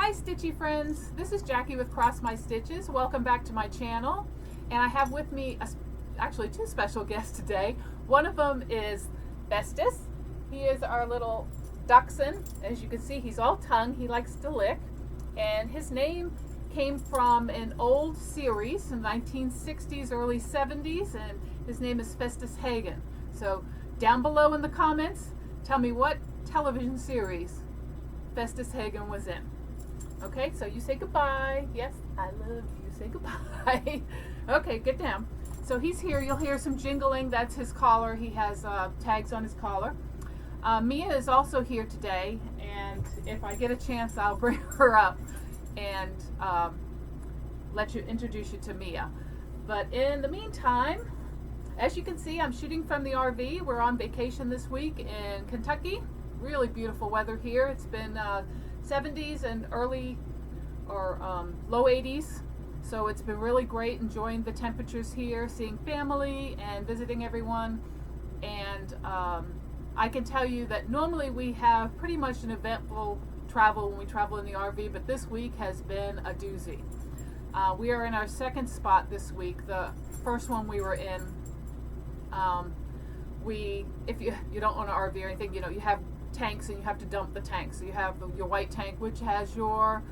Hi Stitchy friends, this is Jackie with Cross My Stitches. Welcome back to my channel, and I have with me actually two special guests today. One of them is Festus. He is our little dachshund. As you can see, he's all tongue, he likes to lick, and his name came from an old series in the 1960s, early 70s, and his name is Festus Hagen. So down below in the comments, tell me what television series Festus Hagen was in. Okay, so you say goodbye. Yes, I love you. Say goodbye. Okay, get down. So he's here. You'll hear some jingling. That's his collar. He has tags on his collar. Mia is also here today, and if I get a chance, I'll bring her up and introduce you to Mia. But in the meantime, as you can see, I'm shooting from the RV. We're on vacation this week in Kentucky. Really beautiful weather here. It's been 70s and early or low 80s, so it's been really great enjoying the temperatures here, seeing family and visiting everyone. And I can tell you that normally we have pretty much an eventful travel when we travel in the RV, but this week has been a doozy. We are in our second spot this week. The first one we were in, if you don't own an RV or anything, you have tanks and you have to dump the tanks. So you have your white tank, which has your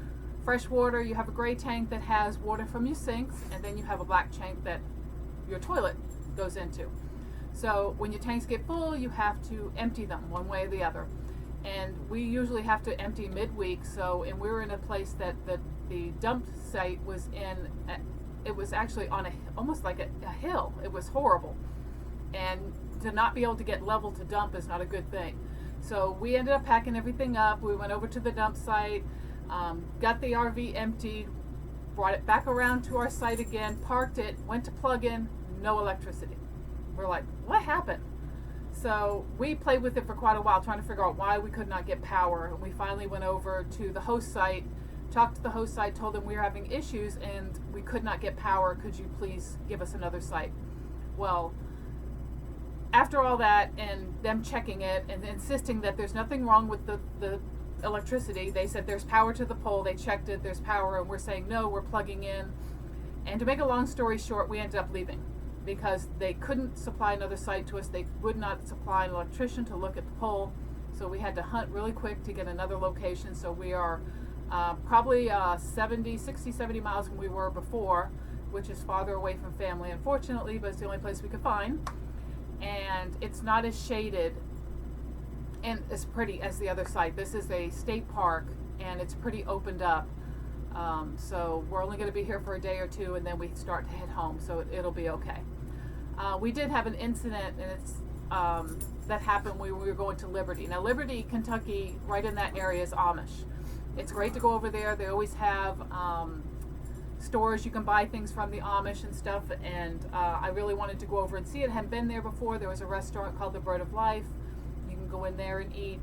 fresh water. You have a gray tank that has water from your sinks, and then you have a black tank that your toilet goes into. So when your tanks get full, you have to empty them one way or the other. And we usually have to empty midweek. And we were in a place that the dump site was in. It was actually on almost like a hill. It was horrible, and to not be able to get level to dump is not a good thing. So we ended up packing everything up. We went over to the dump site, got the RV emptied, brought it back around to our site again, parked it, went to plug in, no electricity. We're like, what happened? So we played with it for quite a while, trying to figure out why we could not get power. And we finally went over to the host site, talked to the host site, told them we were having issues and we could not get power. Could you please give us another site? Well, after all that and them checking it and insisting that there's nothing wrong with the electricity, they said there's power to the pole. They checked it, there's power, and we're saying no, we're plugging in. And to make a long story short, we ended up leaving because they couldn't supply another site to us. They would not supply an electrician to look at the pole, so we had to hunt really quick to get another location. So we are probably 60, 70 miles from we were before, which is farther away from family, unfortunately, but it's the only place we could find. And it's not as shaded and as pretty as the other site. This is a state park and it's pretty opened up. So we're only going to be here for a day or two, and then we start to head home, so it'll be okay. We did have an incident, and it's that happened when we were going to Liberty. Now Liberty, Kentucky, right in that area is Amish. It's great to go over there. They always have stores you can buy things from, the Amish and stuff, and I really wanted to go over and see it. I hadn't been there before. There was a restaurant called the Bread of Life. You can go in there and eat.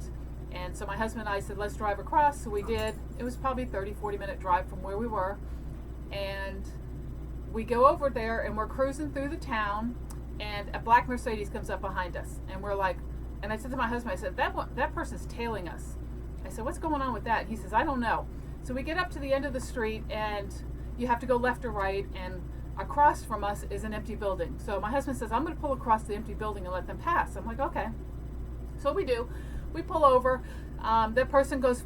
And so my husband and I said, let's drive across. So we did. It was probably 30-40 minute drive from where we were, and we go over there and we're cruising through the town, and a black Mercedes comes up behind us, and we're like, and I said to my husband, I said, that person's tailing us. I said, what's going on with that? And he says, I don't know. So we get up to the end of the street, and you have to go left or right, and across from us is an empty building. So my husband says, I'm going to pull across the empty building and let them pass. I'm like, okay. So we do. We pull over. That person goes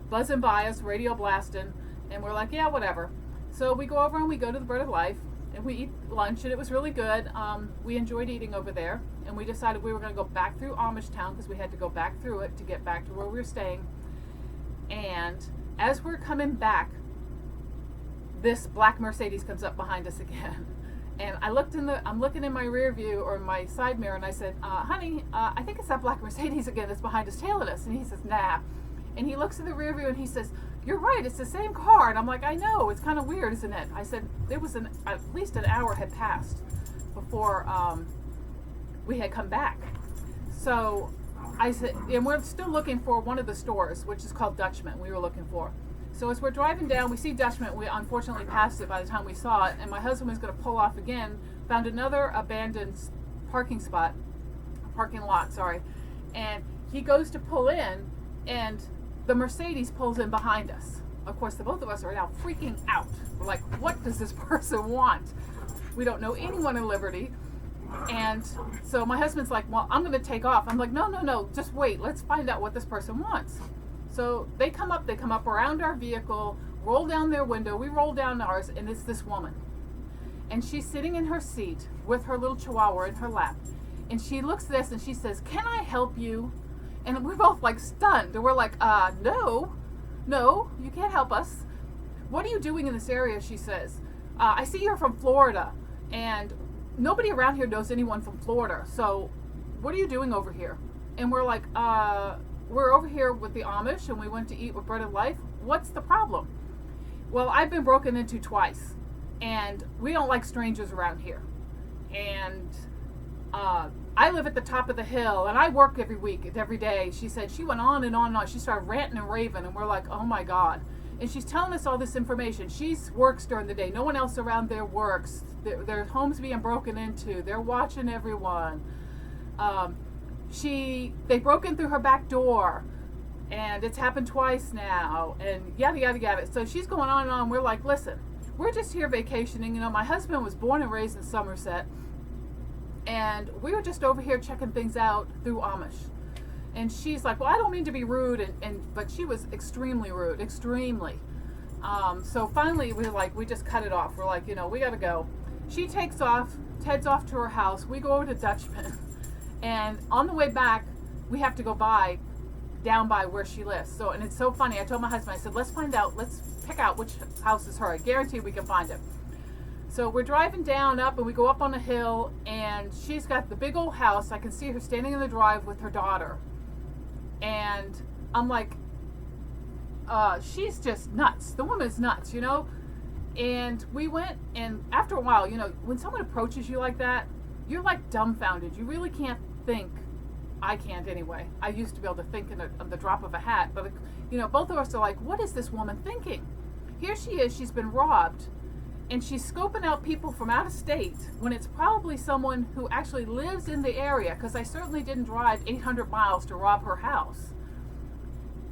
buzzing by us, radio blasting, and we're like, yeah, whatever. So we go over and we go to the Bread of Life, and we eat lunch, and it was really good. We enjoyed eating over there, and we decided we were going to go back through Amish Town because we had to go back through it to get back to where we were staying. And as we're coming back, this black Mercedes comes up behind us again. And I'm looking in my rear view or my side mirror, and I said, honey, I think it's that black Mercedes again that's behind us tailing us. And he says, nah. And he looks in the rear view and he says, you're right, it's the same car. And I'm like, I know, it's kind of weird, isn't it? I said, it was at least an hour had passed before we had come back. So I said, and we're still looking for one of the stores, which is called Dutchman, we were looking for. So as we're driving down, we see Dutchman. We unfortunately passed it by the time we saw it, and my husband was going to pull off again, found another abandoned parking lot, and he goes to pull in, and the Mercedes pulls in behind us. of course, the both of us are now freaking out. We're like, what does this person want? We don't know anyone in Liberty. And so my husband's like, well, I'm going to take off. I'm like, no, just wait. Let's find out what this person wants. So they come up around our vehicle, roll down their window. We roll down ours, and it's this woman. And she's sitting in her seat with her little chihuahua in her lap. And she looks at us and she says, can I help you? And we're both like stunned. And we're like, no, you can't help us. What are you doing in this area? She says, I see you're from Florida. And nobody around here knows anyone from Florida. So what are you doing over here? And we're like, we're over here with the Amish and we went to eat with Bread of Life. What's the problem? Well, I've been broken into twice. And we don't like strangers around here. And I live at the top of the hill, and I work every day. She said, she went on and on and on. She started ranting and raving, and we're like, oh my God. And she's telling us all this information. She works during the day. No one else around there works. Their home's being broken into. They're watching everyone. They broke in through her back door, and it's happened twice now, and yada, yada, yada. So she's going on and on. We're like, listen, we're just here vacationing. You know, my husband was born and raised in Somerset. And we were just over here checking things out through Amish. And she's like, well, I don't mean to be rude, but she was extremely rude, extremely. So finally, we just cut it off. We're like, we got to go. She takes off, heads off to her house. We go over to Dutchman. And on the way back, we have to go down by where she lives. So, and it's so funny. I told my husband, I said, let's pick out which house is her. I guarantee we can find it. So we're driving down up, and we go up on a hill, and she's got the big old house. I can see her standing in the drive with her daughter. And I'm like, she's just nuts. The woman's nuts, And we went, and after a while, when someone approaches you like that, you're like dumbfounded. You really can't think. I can't anyway. I used to be able to think on the drop of a hat. But, both of us are like, what is this woman thinking? Here she is. She's been robbed. And she's scoping out people from out of state when it's probably someone who actually lives in the area, because I certainly didn't drive 800 miles to rob her house.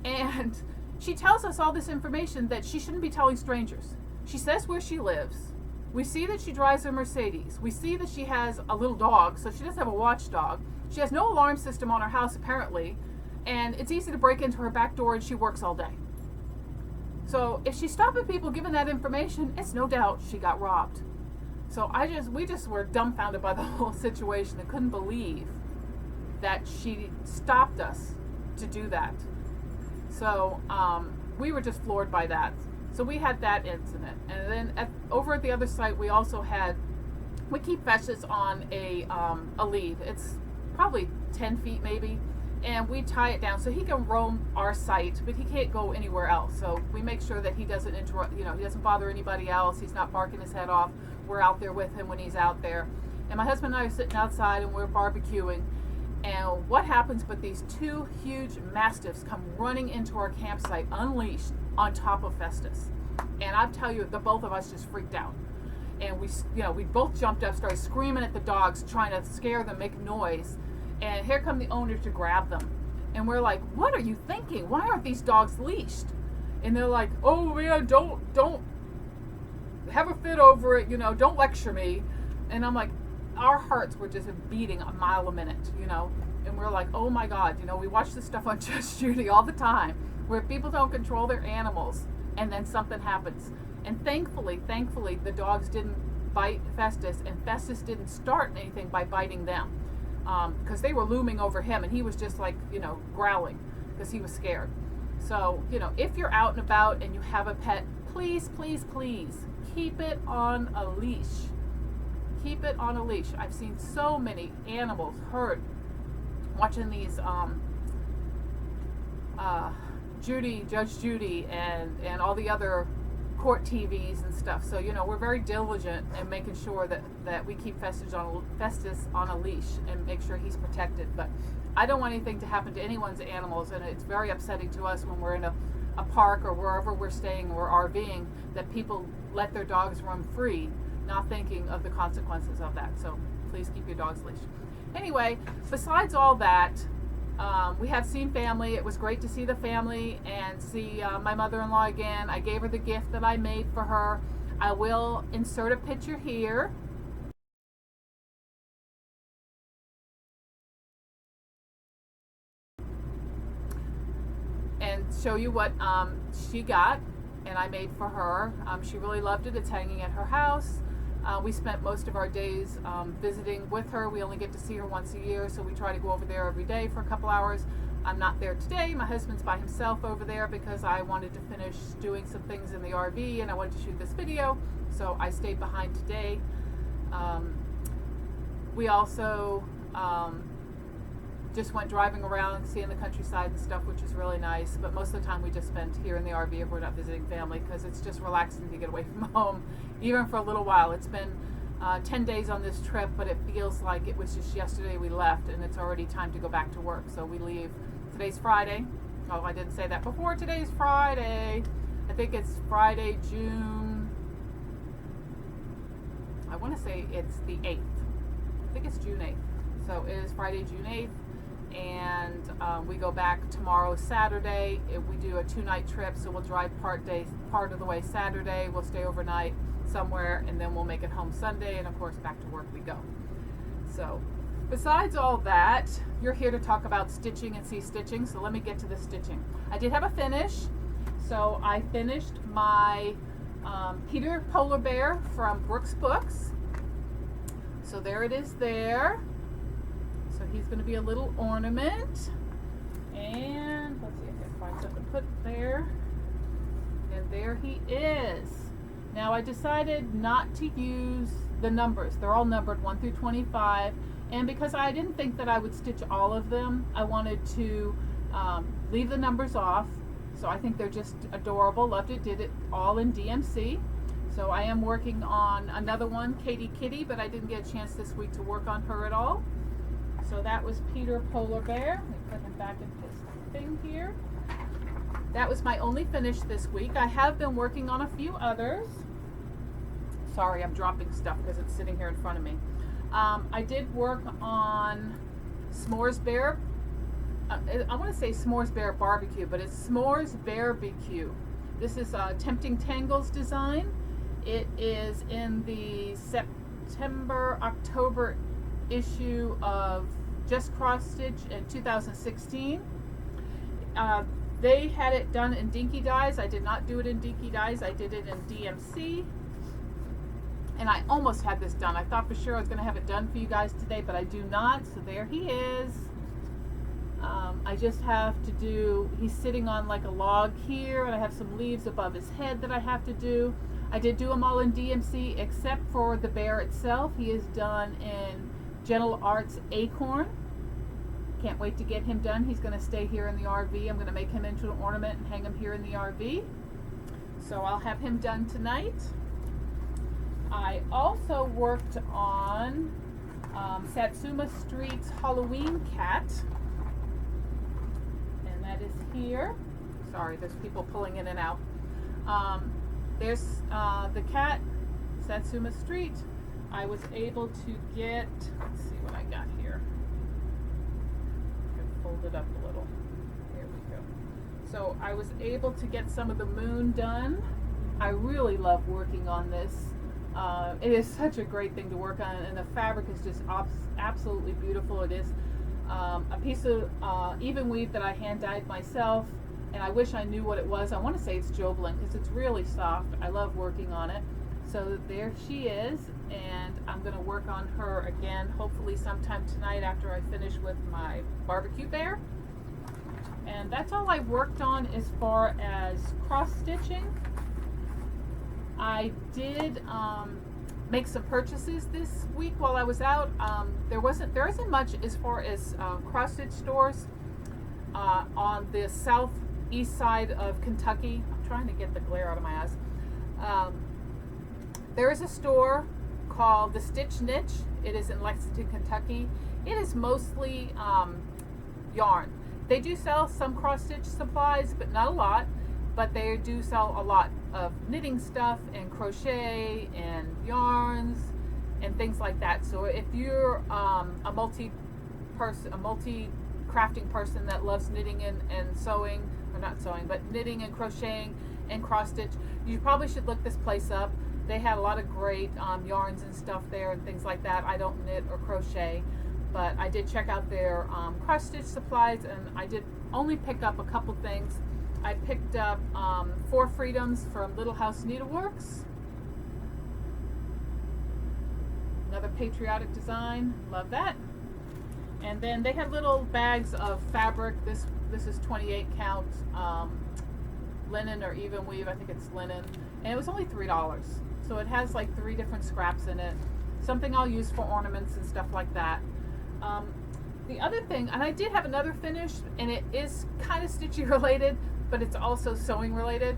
And she tells us all this information that she shouldn't be telling strangers. She says where she lives. We see that she drives a Mercedes. We see that she has a little dog, so she doesn't have a watchdog. She has no alarm system on her house, apparently. And it's easy to break into her back door, and she works all day. So if she's stopping people giving that information, it's no doubt she got robbed. So we just were dumbfounded by the whole situation and couldn't believe that she stopped us to do that. So we were just floored by that. So we had that incident. And then over at the other site, we also we keep Festus on a lead. It's probably 10 feet maybe. And we tie it down so he can roam our site, but he can't go anywhere else. So we make sure that he doesn't interrupt, he doesn't bother anybody else. He's not barking his head off. We're out there with him when he's out there. And my husband and I are sitting outside and we're barbecuing. And what happens but these two huge mastiffs come running into our campsite unleashed on top of Festus. And I tell you, the both of us just freaked out. And we both jumped up, started screaming at the dogs, trying to scare them, make noise. And here come the owners to grab them. And we're like, what are you thinking? Why aren't these dogs leashed? And they're like, oh man, don't have a fit over it, don't lecture me. And I'm like, our hearts were just beating a mile a minute, And we're like, oh my God, we watch this stuff on Judge Judy all the time, where people don't control their animals, and then something happens. And thankfully, the dogs didn't bite Festus, and Festus didn't start anything by biting them. Because they were looming over him, and he was just like, growling because he was scared. So, if you're out and about and you have a pet, please, please, please keep it on a leash. Keep it on a leash. I've seen so many animals hurt watching these Judge Judy and all the other court TVs and stuff. So, we're very diligent in making sure that we keep Festus on a leash and make sure he's protected. But I don't want anything to happen to anyone's animals, and it's very upsetting to us when we're in a park or wherever we're staying or RVing that people let their dogs roam free, not thinking of the consequences of that. So please keep your dogs leashed. Anyway, besides all that, We have seen family. It was great to see the family and see my mother-in-law again. I gave her the gift that I made for her. I will insert a picture here. And show you what she got and I made for her. She really loved it. It's hanging at her house. We spent most of our days visiting with her. We only get to see her once a year, so we try to go over there every day for a couple hours. I'm not there today. My husband's by himself over there because I wanted to finish doing some things in the RV and I wanted to shoot this video, so I stayed behind today. We also just went driving around, seeing the countryside and stuff, which is really nice. But most of the time we just spent here in the RV if we're not visiting family, because it's just relaxing to get away from home, even for a little while. It's been 10 days on this trip, but it feels like it was just yesterday we left, and it's already time to go back to work. So we leave. Today's Friday. Oh, I didn't say that before. Today's Friday. I think it's Friday, June. I want to say it's the 8th. I think it's June 8th. So it is Friday, June 8th. And we go back tomorrow, Saturday. We do a 2-night trip, so we'll drive part of the way Saturday. We'll stay overnight somewhere, and then we'll make it home Sunday, and of course back to work we go. So besides all that, you're here to talk about stitching and see stitching, so let me get to the stitching. I did have a finish, so I finished my Peter Polar Bear from Brooks Books. So there it is there. So he's going to be a little ornament, and let's see if I can find something to put there. And there he is. Now I decided not to use the numbers. They're all numbered 1 through 25, and because I didn't think that I would stitch all of them, I wanted to leave the numbers off. So I think they're just adorable. Loved it. Did it all in DMC. So I am working on another one, Katie Kitty, but I didn't get a chance this week to work on her at all. So that was Peter Polar Bear. Let me put him back in his thing here. That was my only finish this week. I have been working on a few others. Sorry, I'm dropping stuff because it's sitting here in front of me. I did work on S'mores Bear. I want to say S'mores Bear Barbecue, but it's S'mores Bear-BQ. This is Tempting Tangles design. It is in the September-October issue of Just Cross Stitch in 2016. They had it done in Dinky Dyes. I did not do it in Dinky Dyes. I did it in DMC. And I almost had this done. I thought for sure I was going to have it done for you guys today, but I do not. So there he is. I just have to do, he's sitting on like a log here, and I have some leaves above his head that I have to do. I did do them all in DMC except for the bear itself. He is done in Gentle Arts Acorn. Can't wait to get him done. He's going to stay here in the RV. I'm going to make him into an ornament and hang him here in the RV. So I'll have him done tonight. I also worked on Satsuma Street's Halloween cat. And that is here. Sorry, there's people pulling in and out. There's the cat, Satsuma Street. I was able to get, let's see what I got here. I can fold it up a little. There we go. So I was able to get some of the moon done. I really love working on this. It is such a great thing to work on, and the fabric is just absolutely beautiful. It is a piece of even weave that I hand dyed myself, and I wish I knew what it was. I want to say it's Jovelin because it's really soft. I love working on it. So there she is, and I'm going to work on her again hopefully sometime tonight after I finish with my barbecue bear. And that's all I worked on as far as cross stitching. I did make some purchases this week while I was out. There isn't much as far as cross stitch stores on the southeast side of Kentucky. I'm trying to get the glare out of my eyes. There is a store called the Stitch Niche. It is in Lexington, Kentucky. It is mostly yarn. They do sell some cross stitch supplies, but not a lot. But they do sell a lot of knitting stuff and crochet and yarns and things like that. So if you're a multi crafting person that loves knitting and sewing, or not sewing, but knitting and crocheting and cross stitch, you probably should look this place up. They had a lot of great yarns and stuff there and things like that. I don't knit or crochet, but I did check out their cross stitch supplies, and I did only pick up a couple things. I picked up 4 Freedoms from Little House Needleworks. Another patriotic design, love that. And then they had little bags of fabric. This is 28 count linen or even weave. I think it's linen, and it was only $3. So it has like 3 different scraps in it. Something I'll use for ornaments and stuff like that. The other thing, and I did have another finish, and it is kind of stitchy related, but it's also sewing related.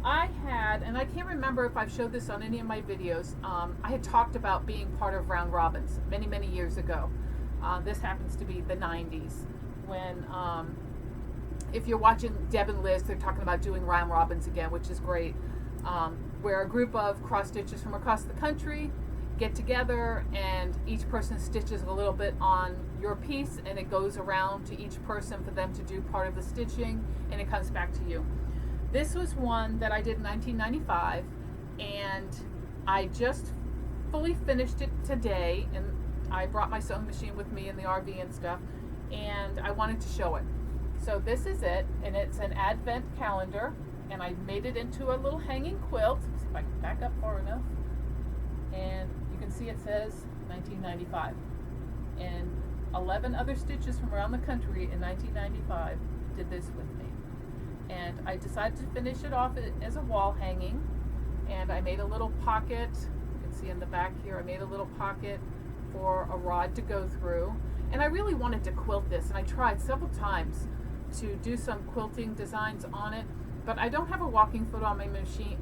I had, and I can't remember if I've showed this on any of my videos, I had talked about being part of round robins many, many years ago. This happens to be the 90s when, if you're watching Deb and Liz, they're talking about doing round robins again, which is great, where a group of cross stitchers from across the country get together and each person stitches a little bit on your piece, and it goes around to each person for them to do part of the stitching, and it comes back to you. This was one that I did in 1995, and I just fully finished it today, and I brought my sewing machine with me in the RV and stuff, and I wanted to show it. So this is it, and it's an advent calendar, and I made it into a little hanging quilt. Let's see if I can back up far enough. And you can see it says 1995. And 11 other stitches from around the country in 1995 did this with me. And I decided to finish it off as a wall hanging, and I made a little pocket. You can see in the back here, I made a little pocket for a rod to go through. And I really wanted to quilt this, and I tried several times to do some quilting designs on it, but I don't have a walking foot on my machine,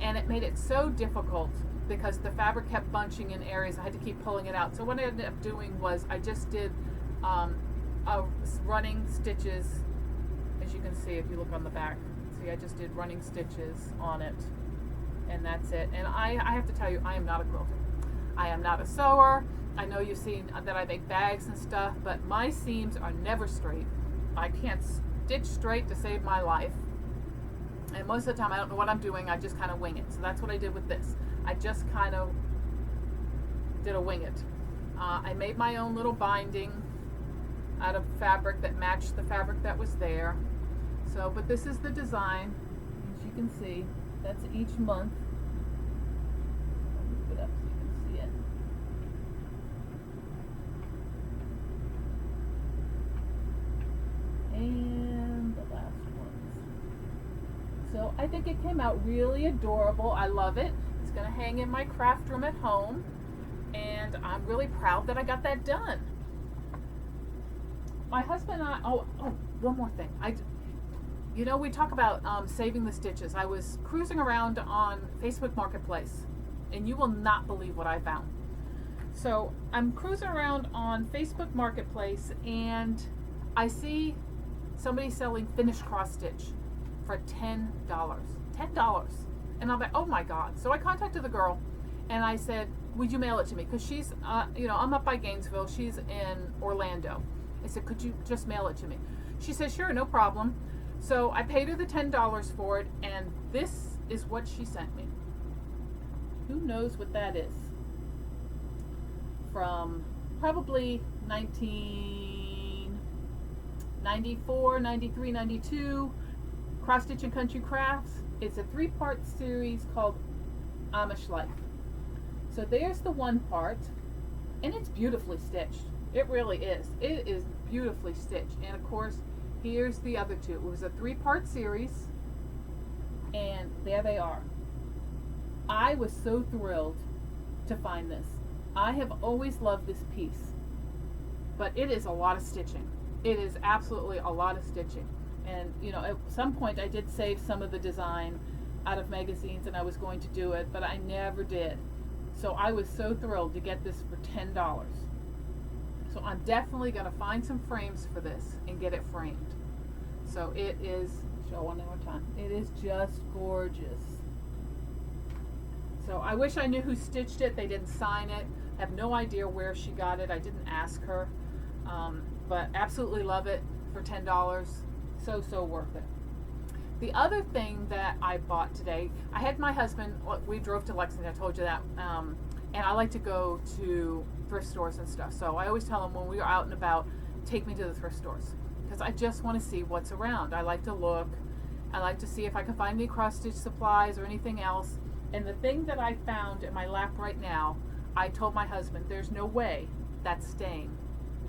and it made it so difficult because the fabric kept bunching in areas. I had to keep pulling it out. So what I ended up doing was I just did running stitches. As you can see, if you look on the back, see, I just did running stitches on it, and that's it. And I have to tell you, I am not a quilter. I am not a sewer. I know you've seen that I make bags and stuff, but my seams are never straight. I can't stitch straight to save my life. And most of the time I don't know what I'm doing, I just kind of wing it. So that's what I did with this. I just kind of did a wing it. I made my own little binding out of fabric that matched the fabric that was there. So, but this is the design. As you can see, that's each month. I'll move it up so you can see it. And the last ones. So I think it came out really adorable. I love it. It's going to hang in my craft room at home, and I'm really proud that I got that done. My husband and I, one more thing. You know, we talk about saving the stitches. I was cruising around on Facebook Marketplace, and you will not believe what I found. So I'm cruising around on Facebook Marketplace, and I see somebody selling finished cross stitch for $10. $10. And I'm like, oh my God. So I contacted the girl, and I said, would you mail it to me? Because she's, I'm up by Gainesville. She's in Orlando. I said, could you just mail it to me? She said, sure, no problem. So I paid her the $10 for it, and this is what she sent me. Who knows what that is? From probably 1994, 93, 92, Cross Stitch and Country Crafts. It's a 3-part series called Amish Life. So there's the one part, and it's beautifully stitched. It really is. It is beautifully stitched. And of course, here's the other 2. It was a 3-part series, and there they are. I was so thrilled to find this. I have always loved this piece, but it is a lot of stitching. It is absolutely a lot of stitching. And at some point I did save some of the design out of magazines, and I was going to do it, but I never did. So I was so thrilled to get this for $10. So I'm definitely going to find some frames for this and get it framed. So it is, show one more time, it is just gorgeous. So I wish I knew who stitched it. They didn't sign it. I have no idea where she got it. I didn't ask her. But absolutely love it for $10. So worth it. The other thing that I bought today, I had my husband, we drove to Lexington, I told you that, and I like to go to thrift stores and stuff. So I always tell him when we are out and about, take me to the thrift stores, because I just want to see what's around. I like to look. I like to see if I can find any cross-stitch supplies or anything else. And the thing that I found in my lap right now, I told my husband, there's no way that's staying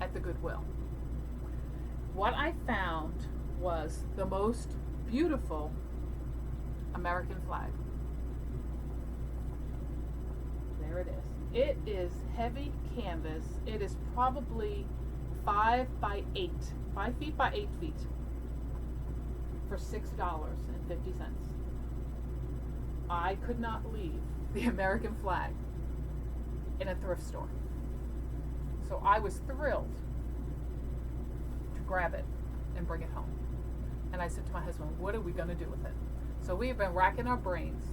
at the Goodwill. What I found was the most beautiful American flag. There it is. It is heavy canvas. It is probably 5 feet by 8 feet for $6.50. I could not leave the American flag in a thrift store. So I was thrilled to grab it and bring it home. And I said to my husband, what are we going to do with it? So we have been racking our brains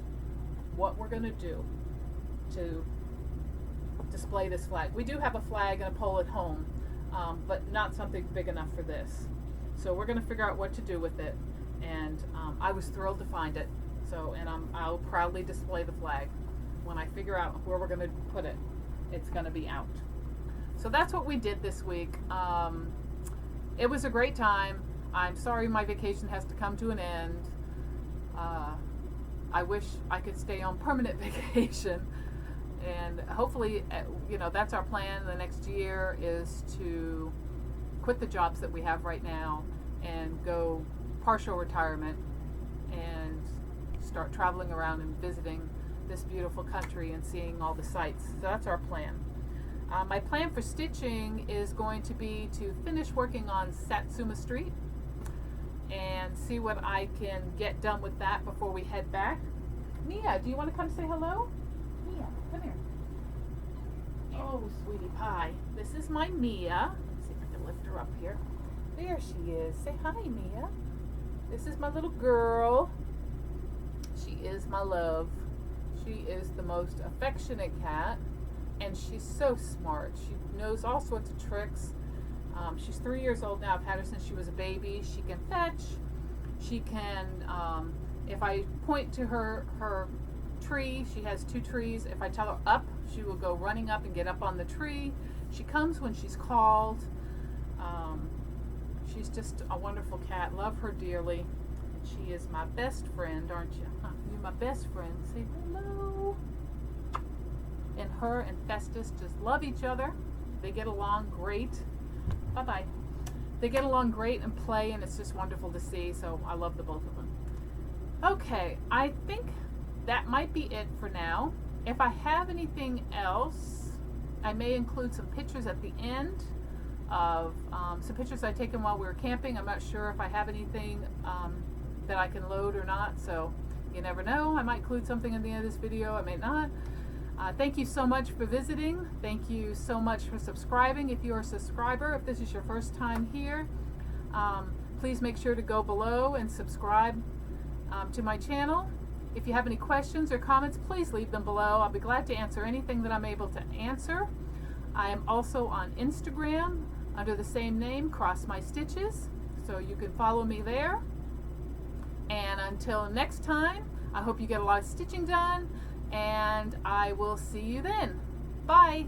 what we're going to do to display this flag. We do have a flag and a pole at home, but not something big enough for this. So we're going to figure out what to do with it. And I was thrilled to find it. So, and I'll proudly display the flag. When I figure out where we're going to put it, it's going to be out. So that's what we did this week. It was a great time. I'm sorry my vacation has to come to an end. I wish I could stay on permanent vacation. And hopefully, that's our plan the next year, is to quit the jobs that we have right now and go partial retirement and start traveling around and visiting this beautiful country and seeing all the sights. So that's our plan. My plan for stitching is going to be to finish working on Satsuma Street and see what I can get done with that before we head back. Mia, do you want to come say hello? Mia, come here. Oh, sweetie pie. This is my Mia. Let's see if I can lift her up here. There she is. Say hi, Mia. This is my little girl. She is my love. She is the most affectionate cat, and she's so smart. She knows all sorts of tricks. She's 3 years old now. I've had her since she was a baby. She can fetch. She can, if I point to her tree, she has 2 trees. If I tell her up, she will go running up and get up on the tree. She comes when she's called. She's just a wonderful cat. Love her dearly. She is my best friend, aren't you? Huh? You're my best friend. Say hello. And her and Festus just love each other. They get along great. Bye-bye. They get along great and play, and it's just wonderful to see. So I love the both of them. Okay, I think that might be it for now. If I have anything else, I may include some pictures at the end of some pictures I've taken while we were camping. I'm not sure if I have anything that I can load or not, so you never know. I might include something in the end of this video, I may not. Thank you so much for visiting. Thank you so much for subscribing. If you're a subscriber, if this is your first time here, please make sure to go below and subscribe to my channel. If you have any questions or comments, please leave them below. I'll be glad to answer anything that I'm able to answer. I am also on Instagram under the same name, Cross My Stitches, so you can follow me there. And until next time, I hope you get a lot of stitching done, and I will see you then. Bye.